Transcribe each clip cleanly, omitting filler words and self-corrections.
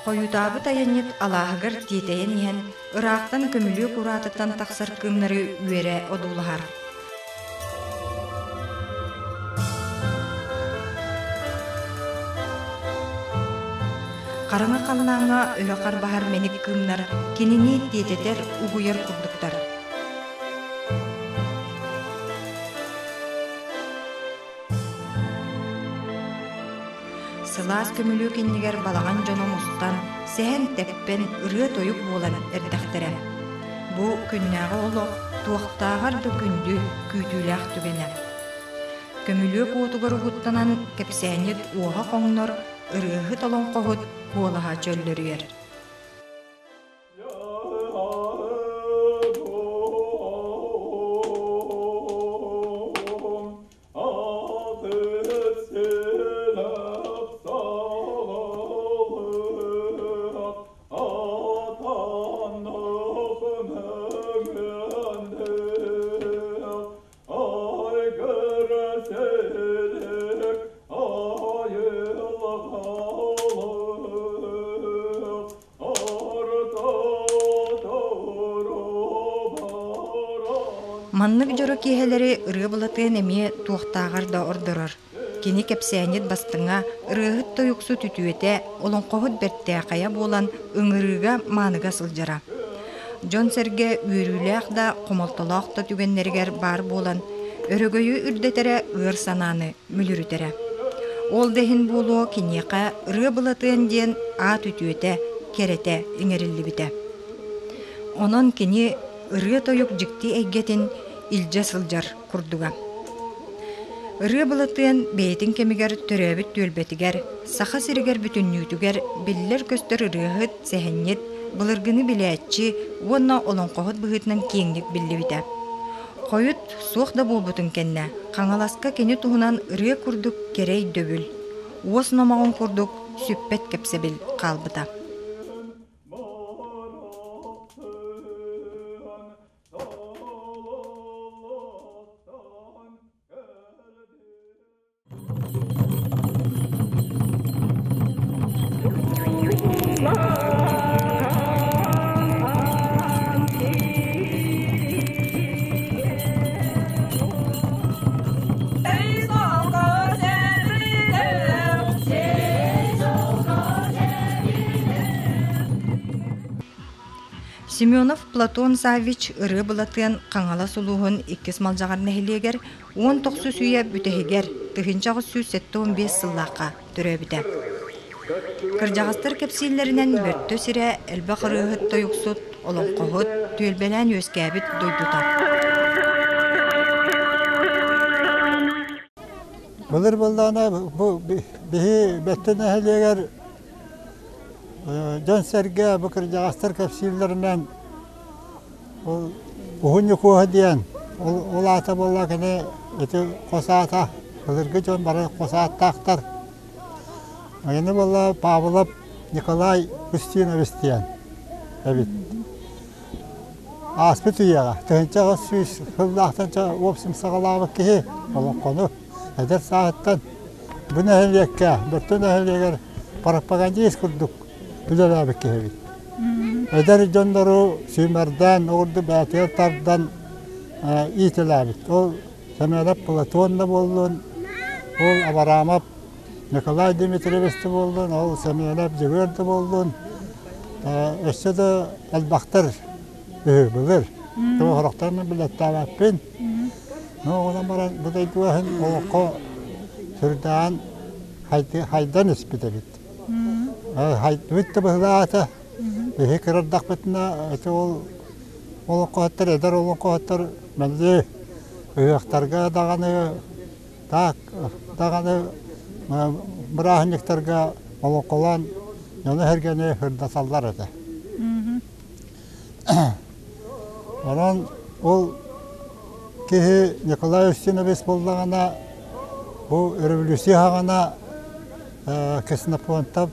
Қойутабы таянет алағығыр тетейін ен, ұрақтан көмілі құратыттан тақсыр кымнары өре одулығар. Қарыңа қалынаңа өліқар бағар менік кымнар, кеніне тететер ұғыйыр құрдықтар. Сылас көмілі кеннегер балаған жоның ұстан, сән тәппен ұры тойып болан әрдәқтірі. Бұ күннәғы олық, туақтағарды күнді күйтіләқ түгені. Көмілі қуытығыр ұғыттанан кәпсәнет оға қоңнар, ұрығы талон қоғыт қолыға чөллерер. Маннык жору киһелери ырыы былатын эми туохтаагар ордорор. Кини кепсәнет бастыңа ырыгыт тоюксу түтүете олонкохут бертте кая болан ыңырыга маныга сылжара. Жон серге үйрүләк да комолтолок та түгеннергер бар болан өрөгөйү үрдетере ыр сананы мүлүрүтере. Ол дехин болу кинека ырыы былатын ден а түтүете керете иңерилли бите. Онон кини ырыы тоюк жикти эйгетин илже сылжар курдуга. Ыры былытын бейтин кемигер төрөбүт төлбетигер, саха сиригер бүтүннүүтүгер, биллер көстөр ырыгыт, сехеннет, былыргыны билетчи, онна олонкохот быгытынан кеңдик биллибите. Койут суох да болбутун кенне, каңаласка кени туһунан ыры курдук керей дөбүл. Уос намагын курдук сүппет кепсебил калбыта. Семенов Платон Савич ыры былатын қаңала сулуғын 2 малжағар нәхилегер 19 сүйе бүтәхегер тыхынчағы сүй 7-15 сыллаққа түрі біті. Кыржағастар кепсиллерінен бөртті сірі әлбі қырығыт тойықсут, олон қоғыт, түйелбелән өскәбіт дойдута. Бұлыр бұлдана бігі бәтті нәхилегер Жон серге bu kırcağızlar kapsillerinden uğunyu kuhu diyen ol ata bolla kene eti kosata kılırgı jon barı kosata aktar. Yine bolla Pavlov Nikolay Ustinovich diyen. Evet. Aspet uyağa. Tönçe süs hıllahtanca opsim sağlamak ki olan konu. Eder saatten bu nehirlekke, bütün nehirleker propagandist kurduk. Güzel abi kehvi. Eder jondoru sümerden ordu bätertardan itelabit. O Semenov Platon'da boldun. O Avramov Nikolay Dimitrievич'te boldun. O Semenov Jigor'da boldun. Işte de elbaktar bilir. Bu horaqtan bilet tabapin. No ona bara bu da duhan o sürdan haydan ispitebit. Hayt bahlaata hekrar daqbetna ol qotar eder ol qotar mende yaxtarga dağanı mırahniktarga ol qolan yana hergene hırda sallar edi. Oran ol ki Nikolay Ustinovich boldağana bu revolüsiya hagana Kesnapontov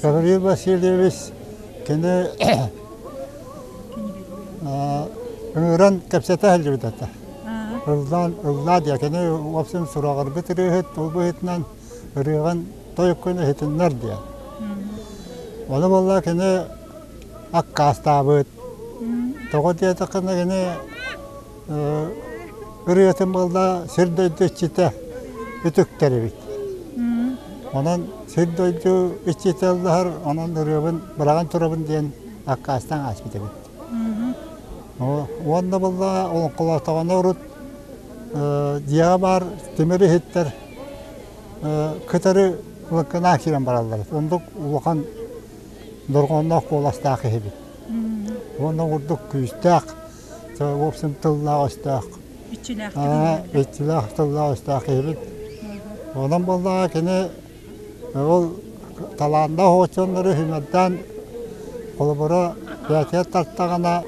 Gavril Vasilyevich kendi ömrün kapsata halcıdata. Ildan ya kendi opsiyon surağır bitiriyor, ol bu etnen örüğün toyukkunu hetinler diye. Onu bolla kene akkastабыт. Тоғы деді қына кene үретін болда сирдойды içite ütüktері бит. Onun sirdoydu içite aldılar, onun ürübün, bırağın turabın diyen akkastan açbıdı bit. Onda bolla onun kulatağına urut, diyağı var, demiri hitler, kıtarı ılıkkına akiren barallar. Onduk ulukan durğunluq kolastaqı hebit. Onu vurduk küstaq, opsun tılla ostaq. İçilaq tılla ostaq hebit. Onun bolla kene ol talanda hoçonları hümetten kolubura fiyatiyat tarttağına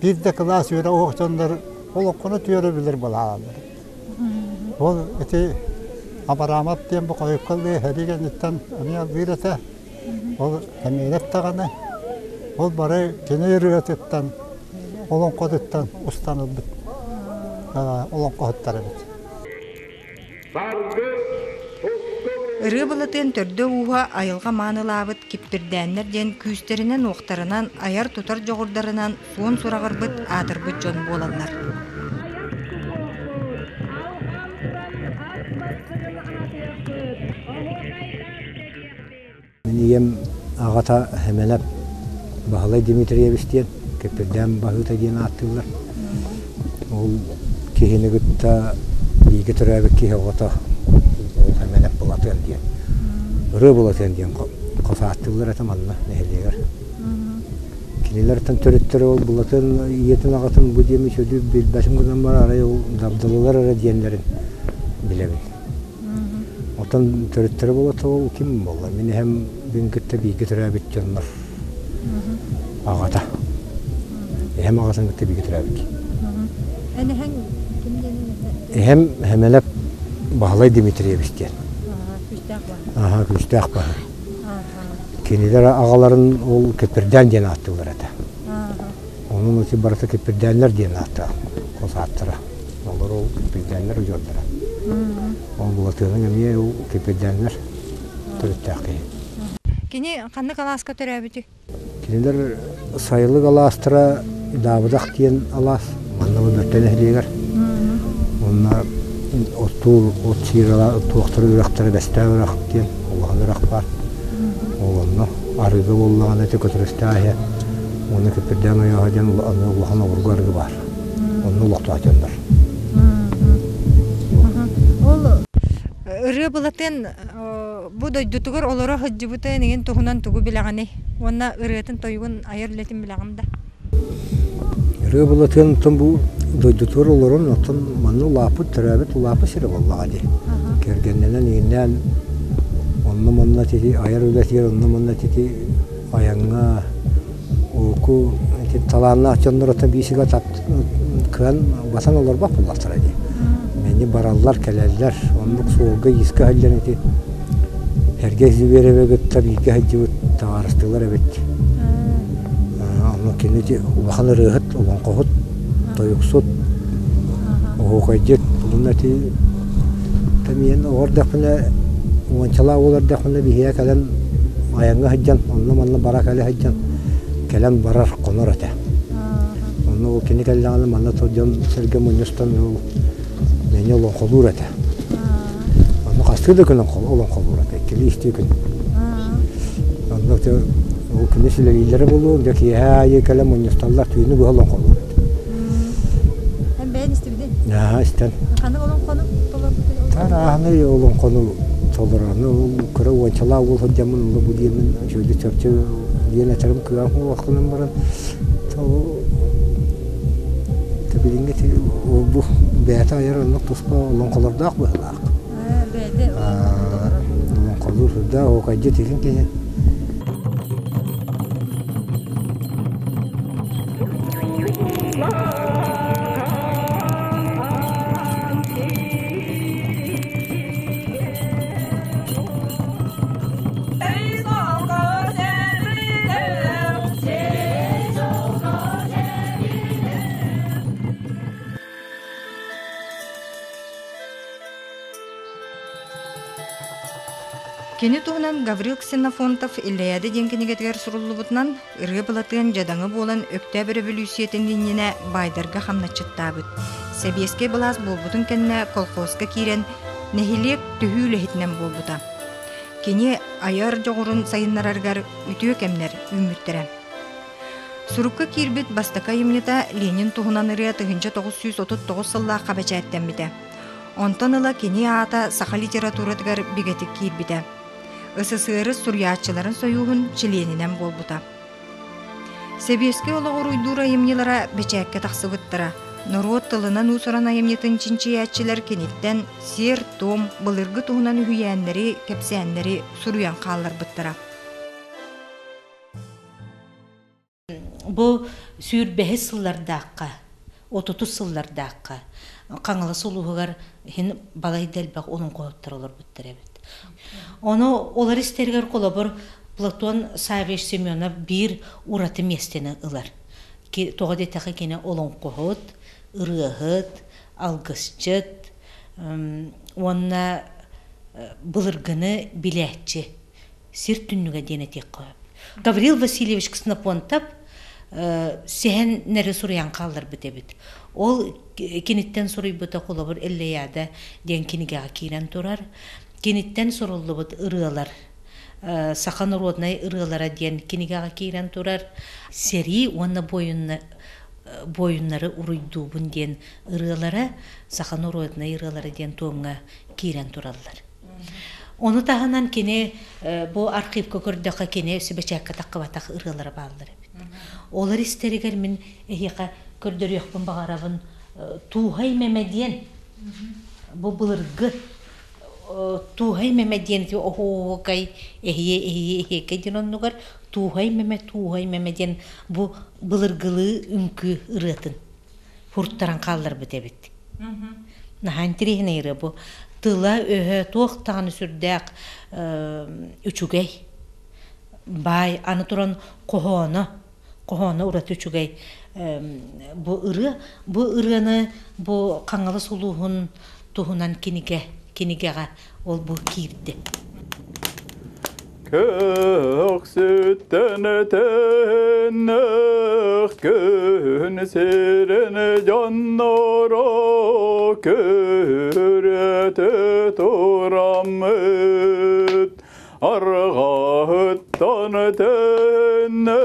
bir de klas yöre hoçonları olukunu tüyörebilir bulalanır. Ol eti abaramat diyen bu koyup kıldığı herigen itten amiyal bir ete ol emeğinet tağını ol bari kene yürüyetetten olun koduttan ustanıldık olun kodutları bit. Ыры былытын төрдө уға айылға манылабыт киппирдәннер ден күйістерінен оқтарынан, аяр тутар жоғырдарынан суын сурағырбыт атырбыт жон болалар. Менем ағата әмелеп Бағалай Дмитриевичтен киппирдән бағыта ден аттылар. Ол кехені күтті бейгі түрәбі кеге оғата әмелеп болатын ден. Үрі болатын ден қоса аттылар әтіманна нәхелегер. Кинелерден төреттері ол болатын етін ағатын бұл демі сөйді білбәсім күнен бар арай ол дабдылылар ара денлерін білемін. Отан төреттері болаты ол кім болды? Мені әм бүн күтті бейгі түрәбіт жонлар ағата. Әм ағатын күтті бейгі түрәбіт. Әм әмелеп Бағалай Дмитриевичтен. Күстәқ бар. Кенелер ағаларын ол кепірден ден аттылар әді. Оның өте барыты кепірденлер ден атты. Қоса аттыра. Олар ол кепірденлер жордыра. Ол бұлатының әмей ол кепірденлер түріттәқ кейін. Кені қанды қаласқа түрі әбіті? Кенелер сайылы қаластыра дабыдақ дейін алас. Маннығы бөрттен әхлегер. Онына оттуыл, от сиырала, туақтыры үрақтары бәсті үрақ дейін. Олған үрақ бар. Олғанны арығы болған әті көтірісті ағе. Оны көпірден аяға ден ұлған ауырғы арғы бар. Оны ұлақты атындар. Ыры былатын бұ дойдутығыр олары хыджы бұты неген тұғынан тұғы білағаны. Онна ырыатын тойығын айырлетін білағымда. Ыры былатын тұн бұ дойдутығыр оларын отын манны ұлапы түрәбет ұлапы сірі болаға де. Кергеннен еңнен онны манна тети айыр өлетер, онны манна тети аяңға оку таланна ачандар ота бейсіға кыған басан олар бақ болақтыра де. Мені бараллар, кәләлләр, онлық соғылға ескі әлден еті. Әрге зүбері бөгіттар, екі әйді өт тағарыстылар әбет. Онлық кенеті ұлақан ұрығыт, ұлан қоғыт, тойықсыт, оғайдет. Бұлын әті тәмейін оғырдақпына, оңанчала оғырдақпына бейхия кәлән аяңға хаджан, онны бара кәлі хаджан, кәлән барар қоныр әті. Онны ол кені кәлі манна тоджан сәрге мұныстан Мені олың қолуыр әті. Оны қастырды күнін олың қолуыр әті. Келі істе күн. Ол күні сілер елері болу, дәк ие кәлем ойнысталар түйіні бұл олың қолуыр әті. Әм бәйін істебді? Істен. Қаны олың қоны толыр? Тарағыны олың қоны толыраны. Күрі ойыншала ол ғыддамын, олы бұл емін жөйді төртші дейін әтірім күген уақытының баран. Білінге бұл бәйті айыр ұлық тұспа олың қолырдақ бұғылақ. Бәйті олың қолырда оғайды теген кене. Кені туғынан Гаврил Ксенофонтов иллияды денкенегетігер сұрулыбытынан ыры балатыған жадаңы болан өкті бір бүлісиетін деніне байдарға қамнатчыттабыд. Сәбеске балас болбутын кәнне колхозға кирен нәхилек түхүлі хетінен болбута. Кені аяр жоғырын сайыннарарғар үтіө кәмнер үміттірі. Сурукка кирбит бастака емнета Ленин туғынан ыры 1939 сылла қабачайттен біде. Онтан ыла кені ата саха литературадығар бігетік кирбіде. СССР сурьячыларын союғын чиленінен болбута. Себеске олағыр уйдура емнелара бечәкке тақсыбыттыра. Народ тылынан усыран айымнетін чинчиячылар кенеттен сер, том, былырғы туғынан үйәнлері, кепсәнлері суруян қалар бұттыра. Бұл сүйір бәхі сыллардаққа, 30 сыллардаққа, қаңылы сұлуғығар хен балай дәлбақ оның қойыптыр олар бұттыр әбет. Оны олар істергер қолабыр Платон Савич Семенов бір ураты местені ұлар. Тоғады тақы кені олың қойыт, ұрығыт, алғысчыт, онына бұлырғыны біләтчі, сир түнніға дене тек қойып. Гаврил Васильевич Ксенофонтов сән нәрі сұрыян қалдар бітебіт. Ол кенеттен сұрый бұта қолабыр әллияда ден кенігеға кейрен тұрар. Кенеттен сұрылы бұт ұрығалар. Сақан роднай ұрығалара ден кенігеға кейрен тұрар. Сери оны бойынлары ұрыйду бұн ден ұрығалара, сақан роднай ұрығалара ден тоңға кейрен тұралар. Оны тағынан кене бұл архивка көрдіға кене сөбәчәкка таққыбатақ ұрығалара бағылар. Олар істерігер мен әйеқа көрдір еқпін бағарабын туғай мәмәден. Бұл бұлырғы туғай мәмәден. Оғай әйе кәден онығар туғай мәмәден. Бұл бұлырғылы үнкі ұрытын. Фурттаран қалдар бітебет. Нахан тірегіне ұры бұл. Тыла өйі тоқтағаны сүрдәк үчігей. Бай, аны тұран қоғаны ұраты үчігей. Бұл ұрыны қаңылы сұлуғын тұғынан кенігеға ол бұл кейірді. Көк сүттен тәннік күн серіні жаннара көрәті тұрамыд. Арғағыттан тәнні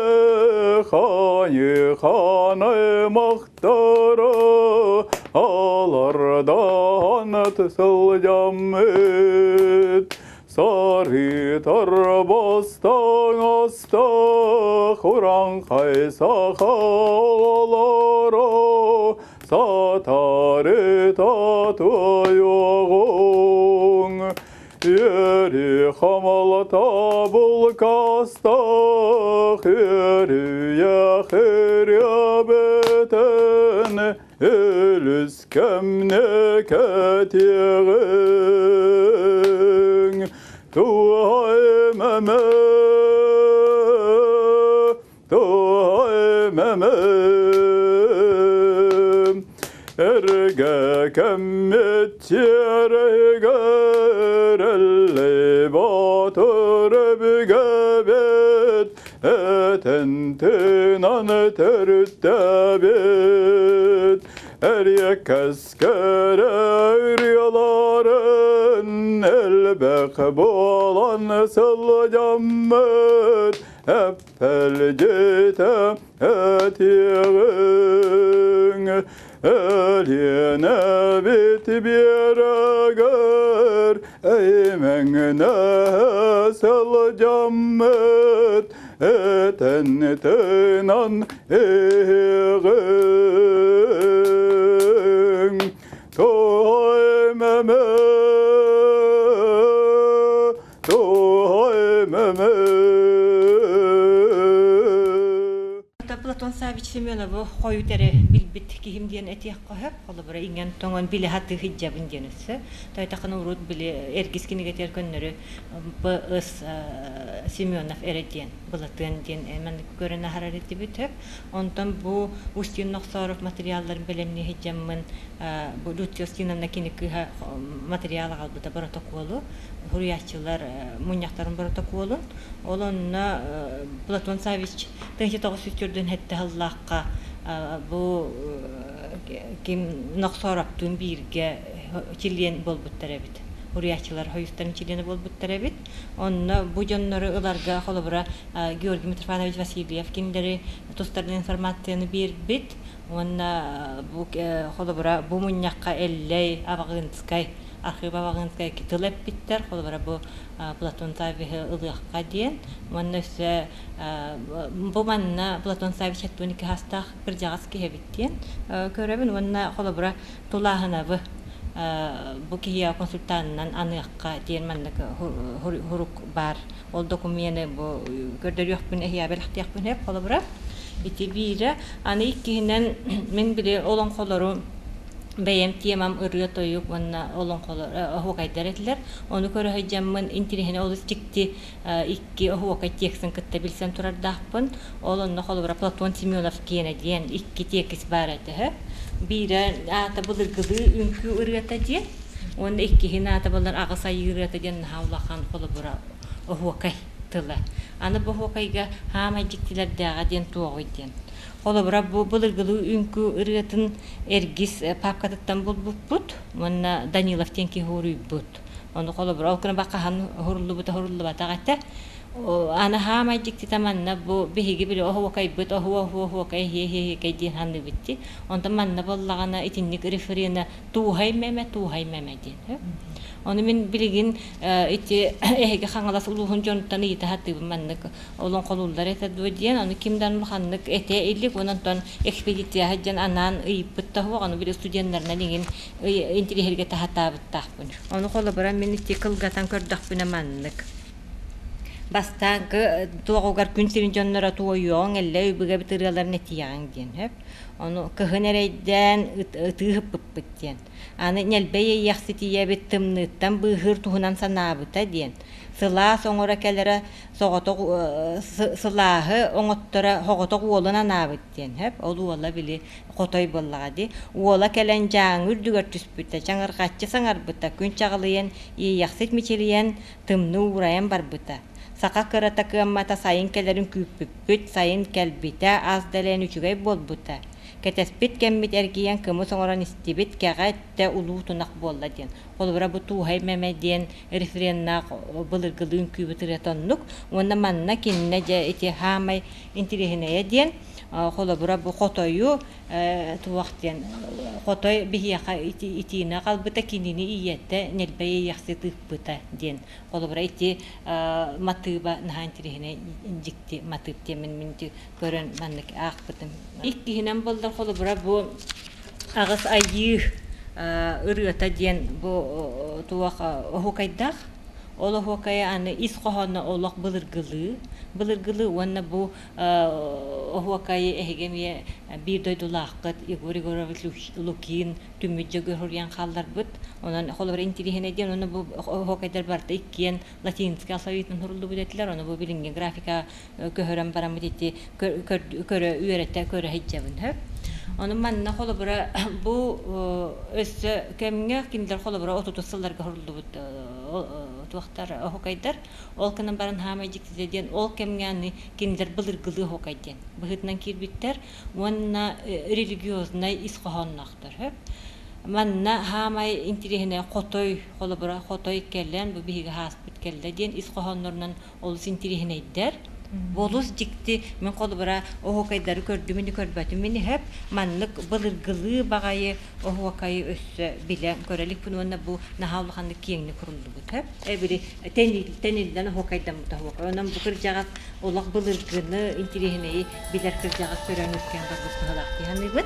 қаны мақтара алардан тысыл жамыд. Сары тарбастан аста құран қайса қалара сатары татуйоғың. Ері қамалата бұл кастақ өрі бетін өліс кәмне кәтеғің. Туғай мәмі әрге кәммет терегер әлі батыр бігәбет әтінтінан түрттәбет әрек кәскәрі үряларын әлбәқ болан сыл жаммет әппәл жеті әтеғің. Әліне бет берегер әймәңіне сыл жаммет әтінтінан еғің. Туғай мәмі Платон Савич Семенов хойутере билбит кихим диен этиях кохап, холобра инген тоңон биле хаты хиджабын денесі. Тайтақын урут биле эргискинегетер көннөрү Б.С. Семенов эреден, Платон ден мен көрөне харарети битеп. Онтон бу Устин Ноксоров материалларын белемне хиджаммын, бу Лутьостинамна кинекиха материалы албыта протоколу. Хуриячылар муньяктарын протоколун. Олонна Платон Савич тенче тогус сүтүрдүн хетте халлакка бу ким Ноксороптун бирге чилен болбуттар эбит. Хуриячылар хоюстарын чилени болбуттар эбит. Онна бу жоннору ыларга холобра Георгий Митрофанович Васильев киндери тустардын информацияны бербит. Онна бу холобра бу муньякка эллей Абагынскай архива вагынскай китылеп биттер, холобра бу Платон Савич ылыакка диен. Моннөсө бу манна Платон Савич аттуники хастах бир жагас кехебиттен. Көрөбүн монна холобра тулахынабы бу кия консультанынан аныакка диен маннык хурук бар. Ол документы бу көрдөрүөкпүн эхиябел хтиякпүн хеп холобра. Ити бире аны иккинен мен бире олон колору бәйем темам ырыа тойук ванна олон колор хокайдар этлер. Оны көрө хажаммын интерехне олус чикти икки хокай тексын кытта билсем турардахпын. Олонно холобра Платон Семенов кене диен икки текис бар эте. Бире ата булыргылы үнкү ырыата диен. Оны икки хина ата булар агыса ырыата диен хавлахан холобра хокай тыла. Аны бу хокайга хама жиктилер дага диен туогой диен. Холобра бу булыргылы үнкү ырыатын эргис папкатыттан булбут. Монна Данилов тенки хуруйбут. Оны холобра окуна бакахан хуруллубата гата. Ана хама жикти таманна бу беги биле охокай бут охокай хе кайди ханны битти. Онда манна боллагана итинник референа туухай меме ден. Оны мен билген ити эге хаңалас улуун жонтан ите хатты маннык олон колулдар эте додиен аны кимдан ханнык эте илик онтон экспедиция хаджан анан ыйпытта аны бир студенттарына деген интерьерге тахатабыттахпын. Оны колобара мен ити кылгатан көрдөкпүнө маннык. Бастагы туогугар күнсерин жоннора туойоң эле үбүгө битиралар нетияң ден хеп. Оны кыгынерейден ытыгып быттен. Аны нелбeye яхситие биттимниттан быгыр туһунан санабыта ден. Сыла соңора келере соготок сылахы оңоттора хоготок уолуна набыттен хеп. Ол уола били котой боллага ди. Уола келен жаң үрдүгөр түспүтэ чаңыргаччы саңарбыта күн чагылыен яхсит мичелиен тымны ураян барбыта. Сака кырата кыммата сайын келерин күппүт сайын келбите аз делен үчүгөй болбута. Кетеспит кеммит эргиян кымы соңоран истибит кягатта улуу тунак болла ден. Холбара бу туухай мемеден референна былыргылын күбүтүретоннук. Онна манна кинне же эти хамай интерехине ден. Холбара бу хотою туактен хотой бихияка итина калбыта кинини иетте нелбей яхсытыппыта ден. Холбара ити матыба нахан интерехине жикти матып темен минти көрөн маннык акпытым. Иккихинен болдар холбара бу агыс айы ырыата ден бу туака хокайдах. Ол хокай аны исхохонна олох былыргылы. Былыргылы онна бу хокай эгеме бир дойдулакыт Игорь Егорович Лукин түмүджөгө хурян халдар бут. Онан холбар интерехине ден оны бу хокайдар барда иккен латинский алфавитин хурулду бүдетлер. Оны бу билинген графика көһөрөн барамыти көрө үйрөтө көрө хиджабын хөп. Onun manna холобра бу өссө кемге киндер холобра отутусылларга хурулду туактар хокайдар ол кынан барын хамай жиктеден ол кемгени киндер былыргылы хокайден быгытнан кирбиттер онна религиозный исхохоннактар хөп манна хамай интерехине котой холобра котой келен бу биге хаспит келден исхохоннорнан ол интерехине идер Болус дикти мен колбара охокайдары көрдүмүнү көрбөтүм мени хеп манлык былыргылы багайы охокай өссө биле көрөлүк бунунда бу нахалханды кеңни курулду бу хеп эбири тенилден охокайдан бу тахок онан бу кыр жагат олак былыргыны интерехине билер кыр жагат көрөнүскөн да бу ханыбыт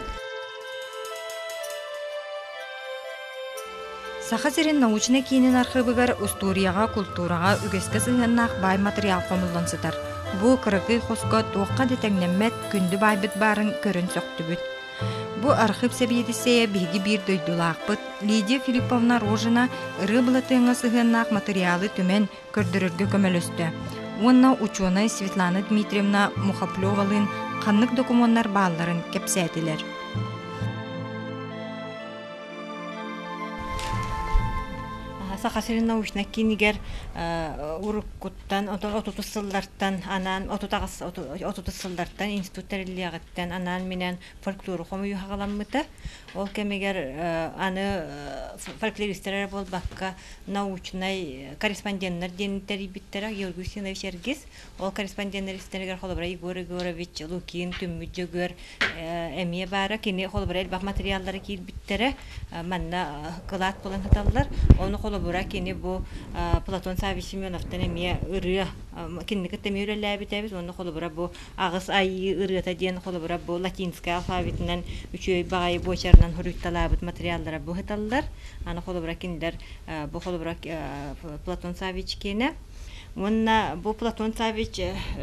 Сахасерин научный кинин архивыгар историяга, культурага үгеске сыгыннах бай материал комуллансытар. Бу кыргый хоско туакка детеңнеммет күндү байбыт барын көрөн сөктүбүт. Бу архив себиетисея биги бир дойдулаакпыт Лидия Филипповна Рожина ыры былатыыңа сыгыннаак материалы түмен көрдөрөргө көмөлөстө. Онна ученый Светлана Дмитриевна Мухаплёвалын каннык документтар бааларын кепсетилер. Сахасырын научна кинигер уруккуттан, отутуссыллартан, анан отутуссыллартан, институттарылиягыттан, анан менен фольклору хомую хагаламмыта. Ол кемигер аны фольклористер болбакка научный корреспонденттер денттери биттера Георгий Синович Эргис. Ол корреспонденттеристергер холобра Егор Егорович Лукин Түммүджөгөр эмие бара кини холобра элбак материалдары кийил биттере манна кылат болан хаталлар. Оны холобра кини бу Платон Савич Семеновтан эмие ыры кинник темирелебитебиз. Оны холобра бу агыс ай ырыта ден холобра бу латинский алфавитинен үчөй багай бочарынан хурутталабыт материалдары бу хаталлар. Аны холобра киндер бу холобра Платон Савич кене. Онна бу Платон Савич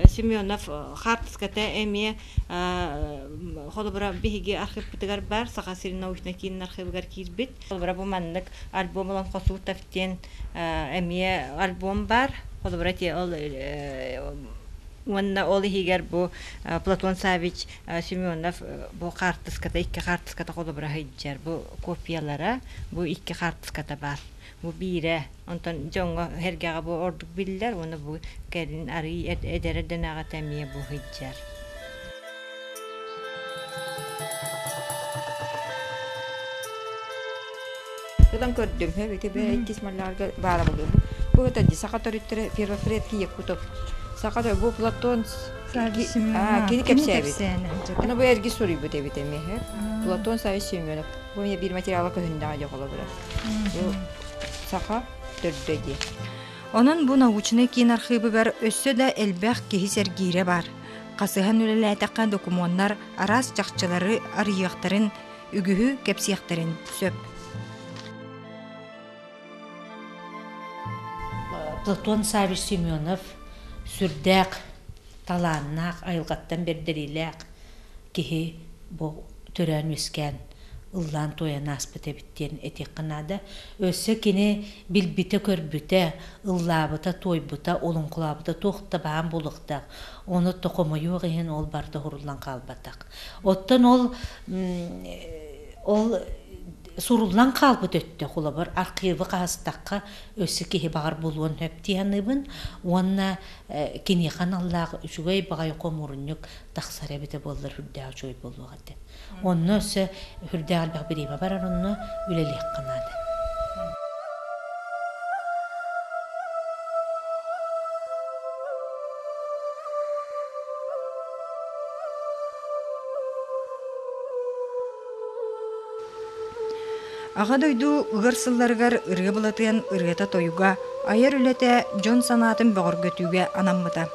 Семенов хартската эми холобра биги архив битгар бар Сахасырын научный кин архивгар кирбит. Холобра бу маннык альбомлан косу тафтен эми альбом бар. Холобра те ол онна ол хигер бу Платон Савич Семенов бу хартската икки хартската холобра хайджар бу копиялара бу икки хартската бар. Bu bire, ondan jonga hergaga bu orduk biller, onu bu kerin arı edere denaga temiye bu hiccar. Buradan gördüm, evet, bir kismallarga bağlı buluyor. Bu da sakatörütleri firafret ki yakutup. Sakatör bu Platon kini kepsevit. Ana bu ergi soruyu bu devite mehe. Platon Savaş Semyonov. Bu bir materyala köhünde acı olabilir. Bu Саха төрдөги. Онон бу научный кин архивы бар өссө да элбэх киһи сергире бар. Касыхан үлеләтәккә документтар, арас чакчылары, арыяктарын, үгүһү кепсияктарын сөп. Платон Савич Семенов сүрдәк таланнак айылгаттан бердериләк киһи бу төрән үскән Уллан тоян аспыта биттен этек кынада өссө кини билбите көрбүтэ ыллабыта тойбута олун кулабыта тохтабаан булыкта оны токомою ген ол барда хуруллан калбатак оттон ол суруллан калбыт өттө кулабар архивы кастакка өссө кихи багар булуун хөптияныбын онна кини каналлаг үчүгөй багай комурунюк таксаребите боллар хүрдэ чой болугаты онно өссө хүрдэ албак бирима барар онно үлелек канады. Ага дойду ыгырсылларыгар ыры булатыан ырыта тоюга, айыр үлете жон санатын бөгөргөтүүгө анаммыта.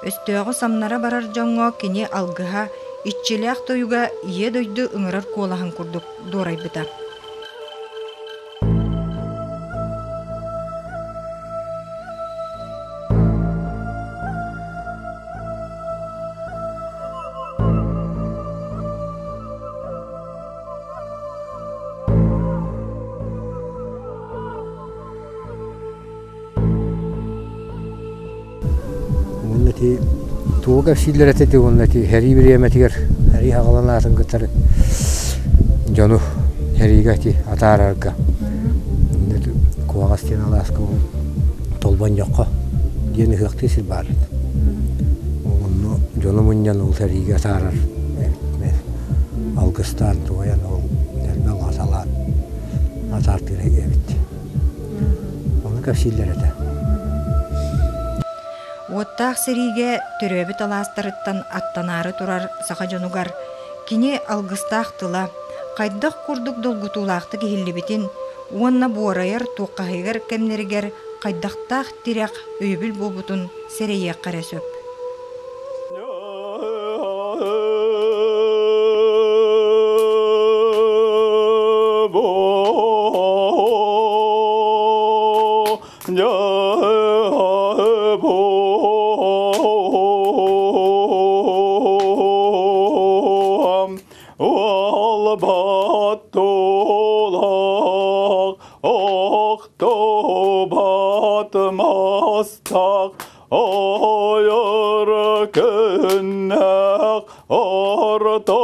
Өстөөгө самнара барар жоңго кини алгыха иччилээх тоюга ие дойду ыңырар куолахан курдук дуорайбыта. Tuoga sillerete de onnati heri biremetiger heri hagalanatın gıtarı jonu heri gati atararga netu kuagastin alasko tolban yokka yeni hıktı silbar onu jonu munyan ol heri gatarar algıstan toyan ol nerben asalan atartire evet onu kapsillerete Оттаах сириге төрөбүт аластарыттан аттанары турар саха жонугар кини алгыстаах тыла кайдах курдук долгутуулаакты кихиллибитин уонна буорайар туоккахыгар кемнеригер кайдахтаах тирек өйбүл болбутун серейе карасөп. баттолақ, оқты батмастақ, айыр күннәқ артандайдым.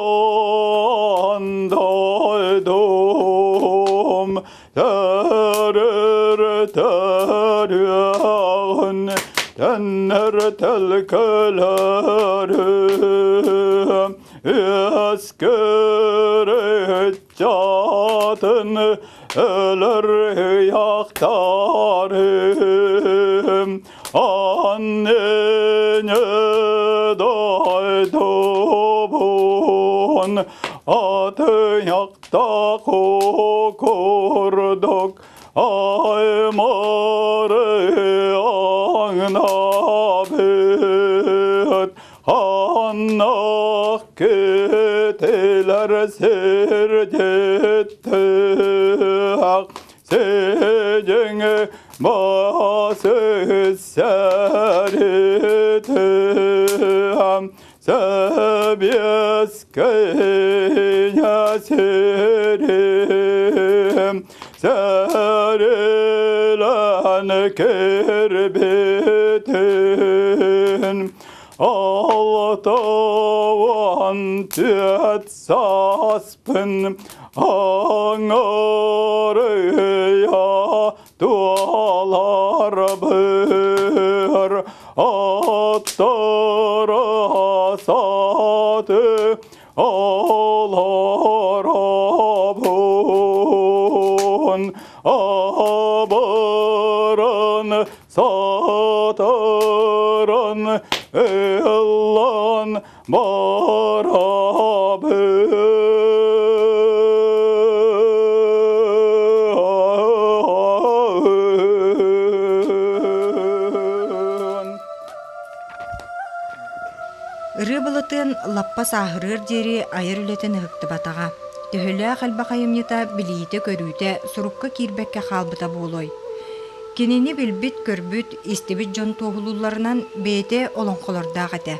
Тәрір тәріғын тәннір тәлкілерім, ескірет жатын өлір яқтарым. Аннене дайдыбын аты яқта қоқырдық, аймары аңнабет, аннақ кетелер сердеттіғ, сенің басы сәретім, сәбескене серем, сәрелән кербетін, алтауан төт саспын, аңырыя дуалар бір, аттары саты алар абын, абырын сатырын эллан барабын. Рыбылытын лаппа сахырыр дери айыр үлетін ұқты батаға. Төхілі қалба қайымнета білейті көрүйті сұрыққа кирбәкке қалбыта болой. Кенені білбіт көрбіт истебіт жон тоғылуларынан бейте олонқоларда қате.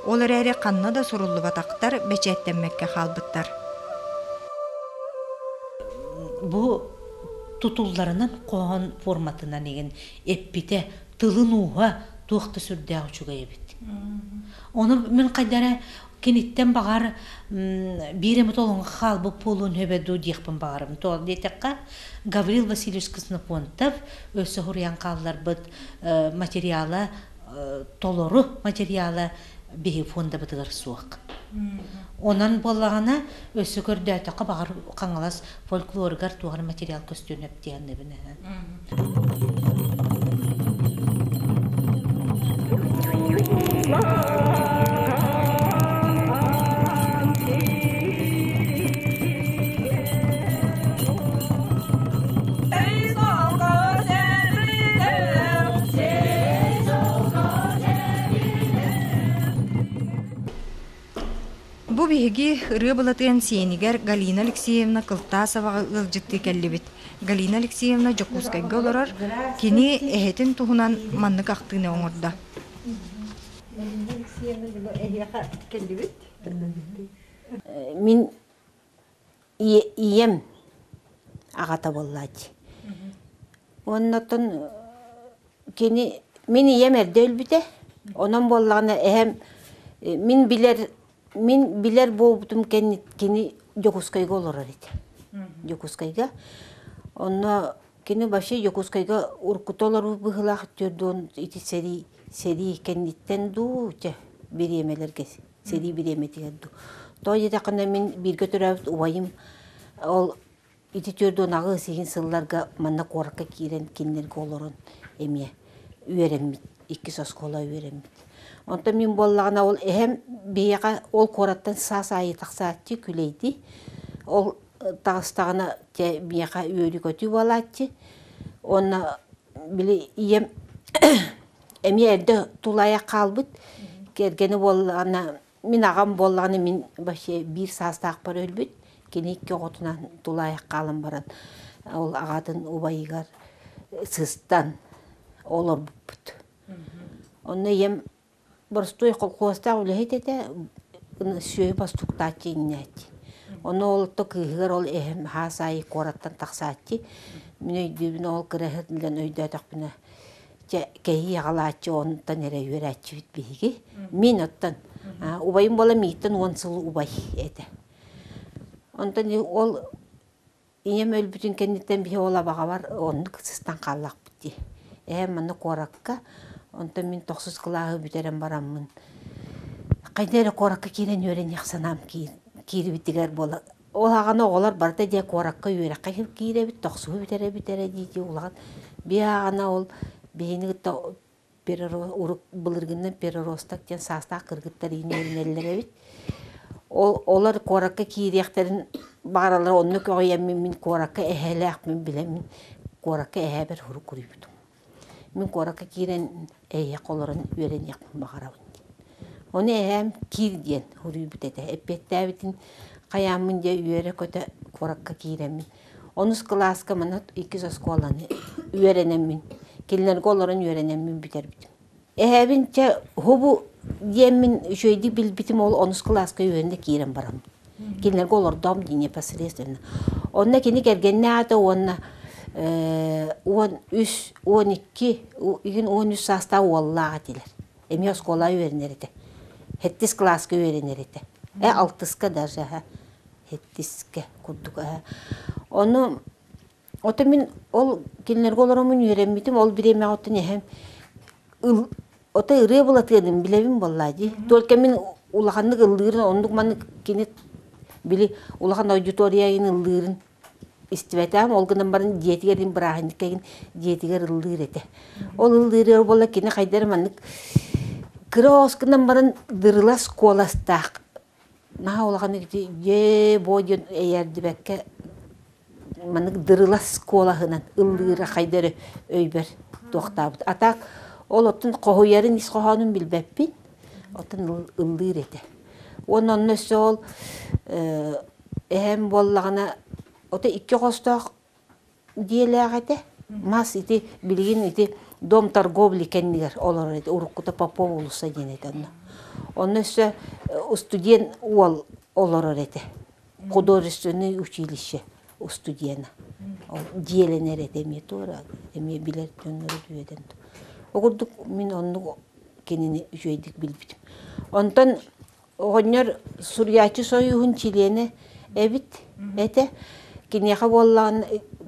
Олар әрі қанна да сұрулы батақтар бәчәттенмәкке қалбыттар. Бұ тұтуларынан қоған форматынан еген эппите тылын уға туқты сүрдәғ үчіға ебет. Оны мен қайдары кенеттен бағар биремет олонға қалбы полун хөбеду дейқпін бағарым. Тоғыл дейтеққа Гаврил Васильевич Кыснапонтов өсі ғұриян қалылар бұд материалы, толору материалы бейі фонда бұдығыр суық. Онан болағана өсі көрді әтіққа бағар қаңылас фольклоргар туғар материал көстен өптейінні біне. Бу биһиги рыбылатын сиенигер Галина Алексеевна Кылтасова ылжытты келлибит. Галина Алексеевна жокускайга олорор, кини эхетин туһунан маннык актыны оңорда. Мин ием агата боллач. Оннотон кини мен ием эрдөлбүтэ. Онон боллагына эхем Min biler boğdum keni Yokuskayga olur araydı. Yokuskayga. Ona keni başı Yokuskayga urkutolar bıhılak tördün iti seri kenditten du bir yemeler kes. Seri bir yemeti geldi. Toyda takında min bir götürüp ubayım. Ol iti tördün ağı sehin sıllarga manna korka kiren kinlerge olurun emiye. Üyeremmit. İki söz kola üyeremmit. Onta min bollağına ol ehem beyağa ol korаттан сасайы тақсаатчы күлейді. Ол тағыстағына beyağa үйері көтü балатчы. Онна білі ием әме әрді тулая қалбыт. Кергені боллағына, min ағам боллағына min башы бір састақ бар өлбіт. Кені екі қотынан тулая қалым баран. Ол ағадын убайығар сыстан олар бұппыт. Онна ем Борстой қолқуаста үләйт әті сүйі бастуқтачы иннәті. Оны олытты кыйгыр ол эхем хасай кораттан тақсаатчы. Мен өйдүбін ол кырахыдылдан өйдөтақ біне. Кәйі яғалаатчы онтан әрі үйерәтчі бит бейгі. Мен оттан. Убайым бола мейттен 10 сыл убай әді. Онтан ол ием өлбүтін кәнеттен бейі ола баға бар, оны кысыстан қаллақ бітті. Мәні коракка, онтан мен 9 қылағы бүтерен барамын. Қайдары коракка керен өрен яқсанам кері біттігер бола. Ол ағаны оғылар барда де коракка өрек қайып кейре біт, 9 бүтере дейді олаған. Бе ағана ол бейіні урuk былыргыннан переростак тен састақ кыргыттар инеллер бит. Олар коракка кирияқтарын бағаралар онны көйем мен коракка эхелек мен билем коракка эхебер хурук күрүбүтүм. Мен коракка кирен эйе колорун үйрен якын бағарабын. Оны эхем кирден хурубут эте. Эппеттебитин каямын де үйрө көтө коракка кирем. 10 класска мына 2 школаны үйренем. Келинер колорун үйренем битер бит. Эхебинче хобу Емін жөйді білбітім ол 10 класска үйренде кирен барам. Келінер колор дом дейіне посредственно. Онна кені кергенне аты онна 13, 12, 13 саста уоллаға делер. Эми оскола үйренер ете. 7 класска үйренер ете. 6-ска даже. 7-ска курдук. Оны ота мен ол келінер колорумун үйренбітім ол биреме оты нехем Ота ыры болатыным билебим боллади. Только мен улаханны ылдырын, ондук маны кенет били улахан аудиторияйын ылдырын истибетам, ол гынан барын диетигерин бирахын кеген диетигер ылдыр эте. Ол ылдыры бола кене кайдар маннык крос гынан барын дырылас коластак. Ма улаханы же боден эярди бекке маннык дырылас колахынан ылдыры кайдар өйбер токтабыт. Атак Ол оттun qohuyarın isqohanın bilbepin, ottun ıldır ete. Onun nösü ol, ehem bollağına, otta 2 qostoq diyeler ete. Mas iti bilgin iti dom торговли kendiler olur ete. Urukkuta Popov ulusa denete. Onun nösü stüdyen olur ete. Художественное училище у студена. Диеленер ете метора, еми билер төннөрү дүеден. Огурдук мен онну кенини жөйдик билбитим. Онтон огоннор сурьячы союхун чилене эбит эте кинеха боллан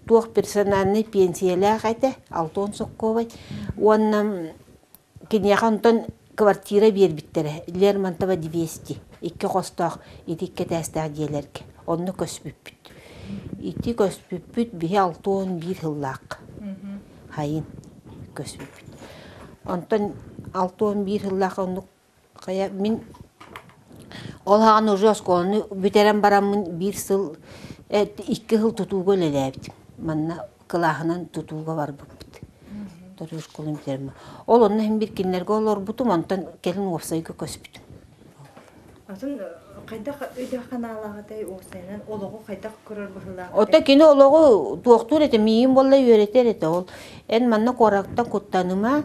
туох персональный пенсиялах эте 6 сокковай. Оннам кинеха онтон квартира бербиттере. Лермонтова 200. 2 қостақ итикке тәстәк диелерге. Онны көспүппүт. Ити көспүппүт бихи 61 хыллақ. Хайын көспүппүт. Онтон 61 хыллақ онны қая мен ол хаған уже осколыны бүтерен барамын 1 сыл 2 хыл тутуға леләбітім. Манна кылахынан тутуға бар бұппыт. Торы школын бүтерем. Ол онны hem bir кинлерге олар бұтым, онтон келін опсайға көспүтім. Атын кайда өйдө каналагыдай осайнан ологу кайда көрөр быхылаа. Ота кине ологу туактур эте мийин болла үйрөтер эте ол. Эн манна коракта куттаныма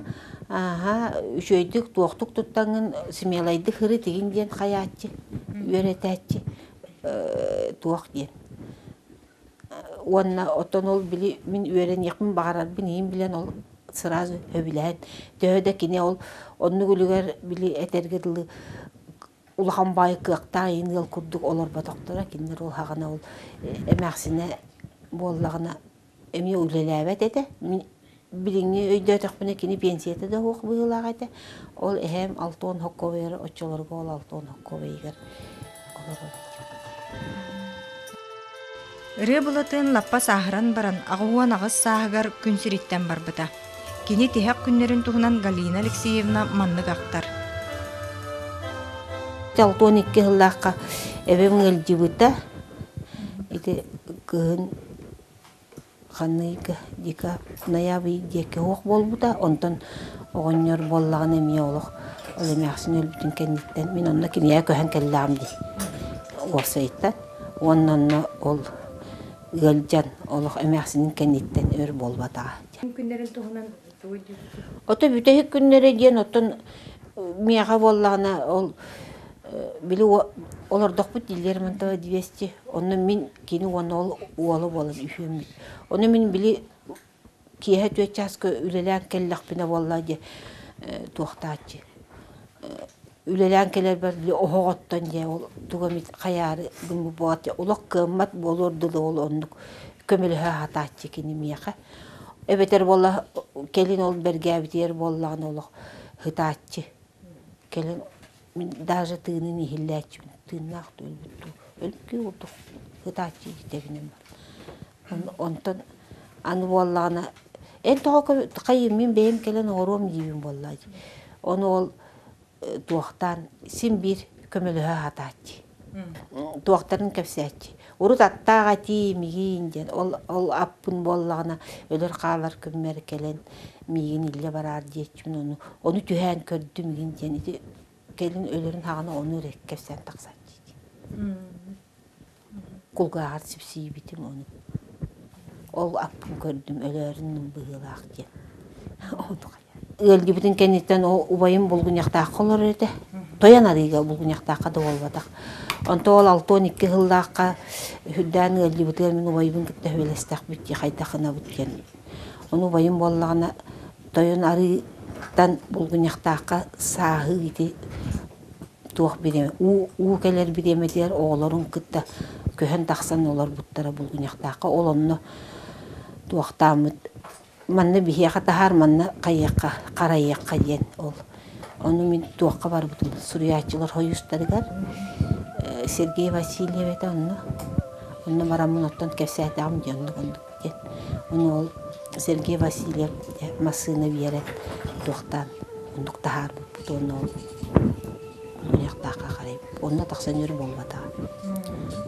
үшөйдүк туактук туттаңын смелайды хыры деген ден каятчы. Үйрөтәтчы. Туак ден. Онна отон ол били мен үйрен якын багарар бин билен ол сразу өбүләт. Төһөдө кине ол онну гүлүгөр били этергелди Улахан бай кыақта айыныл күрдік олар батоқтыра, кендер ол хағана ол әмәқсіне боллағына әме үлеләбәт әді. Біліңне өйді өтіқпіне кені пенсияты да оқ бұйылақ әді. Ол әхем 6-10 хоққовайыр, өтчілерге ол 6-10 хоққовайығыр. Үрі бұлатын лаппа сағыран баран ағуан ағыз сағығар күнсіріттен бар бұта. Кені техек күннерін тұғынан Галина Алексеевна маннық ақтар. 12 хыллаққа әбем өлдібіта. Эти күн қанныйғы дека наябы деке оқ болбыта. Онтан оғыннер боллағын әме олық. Ол әмәқсін өлбітін кәнеттен. Мен онына кенея көһен кәлләм дей. Осайттан. Онына ол өлжан олық әмәқсінің кәнеттен өр болбата. Күннерін тұғынан Ота бүтәхік күннері ден оттан мияға боллағына ол били олордох бут дилер мантава 200. Онны мин кини оны уолу болан үхөммит. Оны мин били кие төчаска үлелән келләк бина валлади туохтаачы. Үлелән келер бер охоттан же ол тугамит каяры гымбы бот. Улак кыммат болорду ол оннук көмөлһө хатаачы кини мияка. Эбетер болла келин ол бергәбитер боллаган олох хатаачы. Келин мен даже тыны нихилләч тыннак төлбүттү. Өлкү улдук хатаачы дегенем бар. Онтон аны боллагана тохо кайы мен бейим келен ором дибин боллажы. Оны ол туақтан син бир көмөлөһө хатаачы. Туақтарын кепсәчі. Урут аттаға мигин ден ол аппын боллагана өлөр каалар көммер келен мигин илле барар дечүн оны түһән көрдү мигин ден келин өлөрүн хагана оны рек кепсән таксачы. Кулгагар сипси битим оны. Ол аппын көрдүм өлөрүнүн быгылак ден. Өлгү бүтүн кенеттен убайым болгун яктаа колор эде. Тоян арыга болгун яктаа да болбадак. Онтол 6-12 жылдакка хүддән өлгү бүтүн мен убайым китте хөлестак битти кайтакына бүткен. Оны убайым боллагана тоян арыдан болгун яктаа сагы ити туох биреме. У келер биреме дер оолорун кытта көһөн таксан олар буттара болгун яктаа олонно туохтамыт. Манны бихияқа тахар манны қайяққа, қарайяққа ден ол. Оны мен туаққа бар бұтым. Суриячылар хойыстарығар. Сергей Васильев еді онны. Онны марамын оттан кәсәді ам ден. Оны ол Сергей Васильев масыны берет туақтан. Ондық тахар бұт. Оны ол ұяқтаққа қарай. Онны тақсан өрі болбада.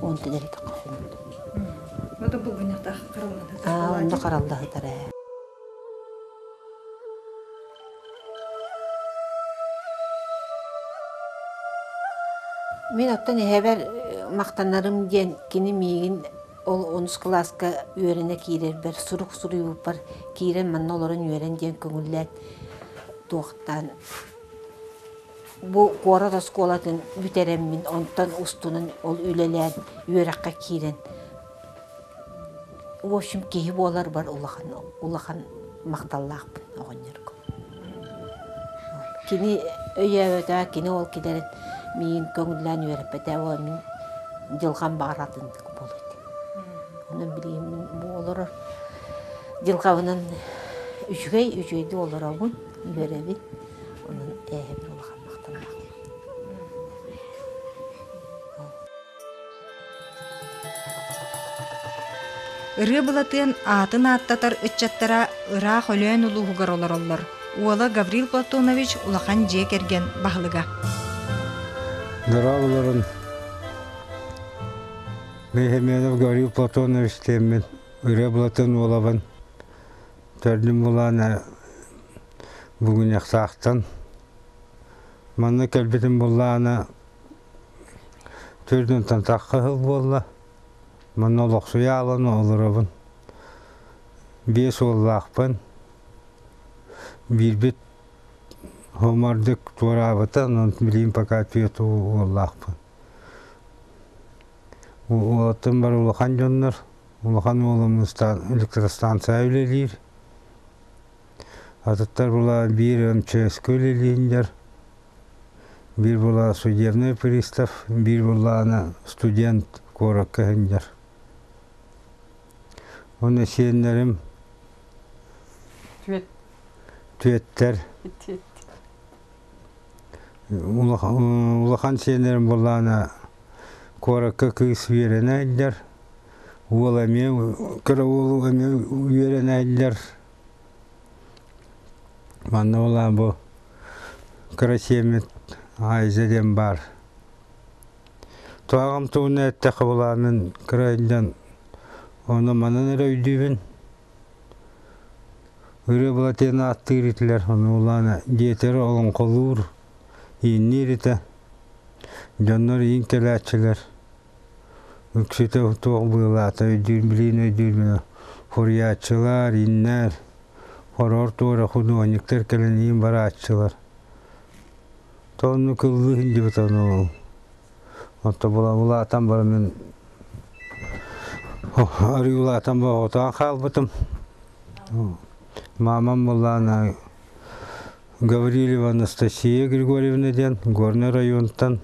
Оны тедері таққа құмды. Ода бұл бұнақтаққа қаралады. Онды қаралдағы тәрі. Мен оттан эһәбәр мактанарым ден кини мигин ол 10 класска үйрәнә кирер бер сурук суруй бар кирен манна оларын үйрән ден көңүлләт тоқтан бу кора да школатын бүтерем мин онтан устунун ол үлелән үйрәккә кирен в общем кеһи болар бар улахан макталлак огоннер кини өйәбәтә кини ол кидерен мен көңіллән өріппәді ол мен жылған бағаратындық болды. Оның білейін бұл олар жылғавынан үшгейді олар ауын өребін. Оның әйбір олған мақтанмақ. Ыры бұлатын атын аттатар үтчаттара ыра холен улуғығар олар олар. Уола Гаврил Платонович улахан жек ерген бағылыға. Дырабыларын Мехемедов Гаврил Платонович теммен Үрі бұлатын олабын төрдім бұланы бүгін яқсақтан Манны кәлбетін бұланы түрдің тантаққа ғыл болы Манны олықсуя алын олырабын 5 оллақпын Бірбет Хомардык туарабытан, он билим пока ответу Аллахпын. Олаттан бар улахан жоннар, улахан олымыздан электростанция өлелер. Атыттар була бир МЧС өлелейіндер, бир була судебный пристав, бир була студент корак кәгендер. Оны сенлерім түеттер. Улахан сенерім болана коракка кыз верен айддар. Ол әме, кыраулу әме верен айддар. Манна олан бұл кырасемет айзаден бар. Туағам туғына әттіқі боланын кырайдан оны манан әрі өйдейбін. Үрі бұлатен аттығыр етілер, оны оланы детері олын қолуыр. Иннирите, жоннор ин келәтчелер. Үксете туақ бұйлата, өйдірмелі, фуриятчылар, иннер, хорор туара худуаниктер келен ин баратчылар. Тоны кыллы хинди бұтаны ол. Отто булатан бар мен арыулатан бар отан қалбытым. Мамам булана Гаврилева Анастасия Григорьевна ден, Горный районтан.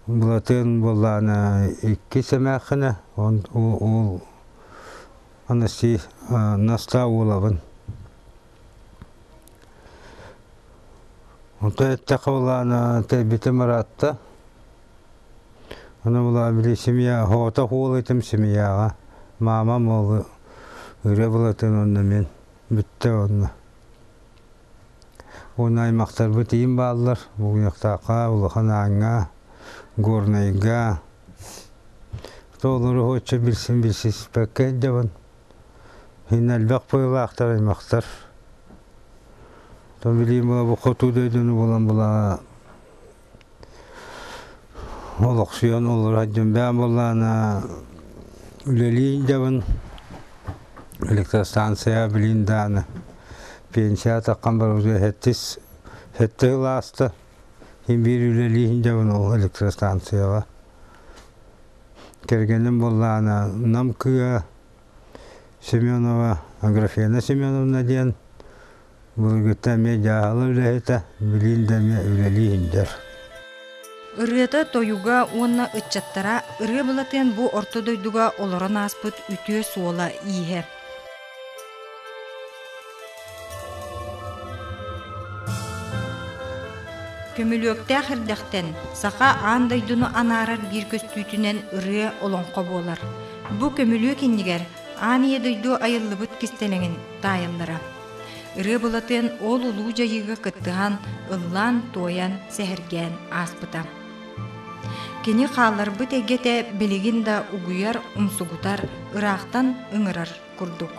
Булатын булана икки семәхіне, ол Анастасия Настауловын. Онта әттіқі булана тәбеті мұратты. Оны була білі семья, хота қол етім семьяға. Мамам олы үре булатын онны мен бітті онны. Оны аймақтар бітейін балылар. Бұл яқтақа, ұлыған аңға, горнайға. Толыры хоча білсіз пәккен жабын. Хин әлбәқ пойылы ақтар аймақтар. Том білейін бұла бұл қоту дөйдіні болан бұла олықсуян олыр хаджын бән болана үлелейін жабын. Электростанция білейін даны. Пенсия таққан бар өзге хетті ғыласты. Хин бір үлелейін жабын ол электростанцияға. Кергенім болана Намкыға Семенова, Аграфена Семеновна ден. Бұл күтті ме жағалы үләйті, білейін дәме үлелейін дәр. Ырыты тойуга онна ытчаттара ыры булатын бу ортодойдуга олорон аспыт үтүө суола ийе. Көмүлөктө хырдактен сака андайдуну анарар бир көстүтүнен ыры олонко болар. Бу көмүлөө киннигер ание дойду айыллыбыт кистелеңин тайыллара. Ыры булатын ол улуу жайыга кыттыган ыллан тоян сехерген аспыта. Кени қалар бұт егете білігін да угуяр умсугутар ырақтан ыңырар күрдік.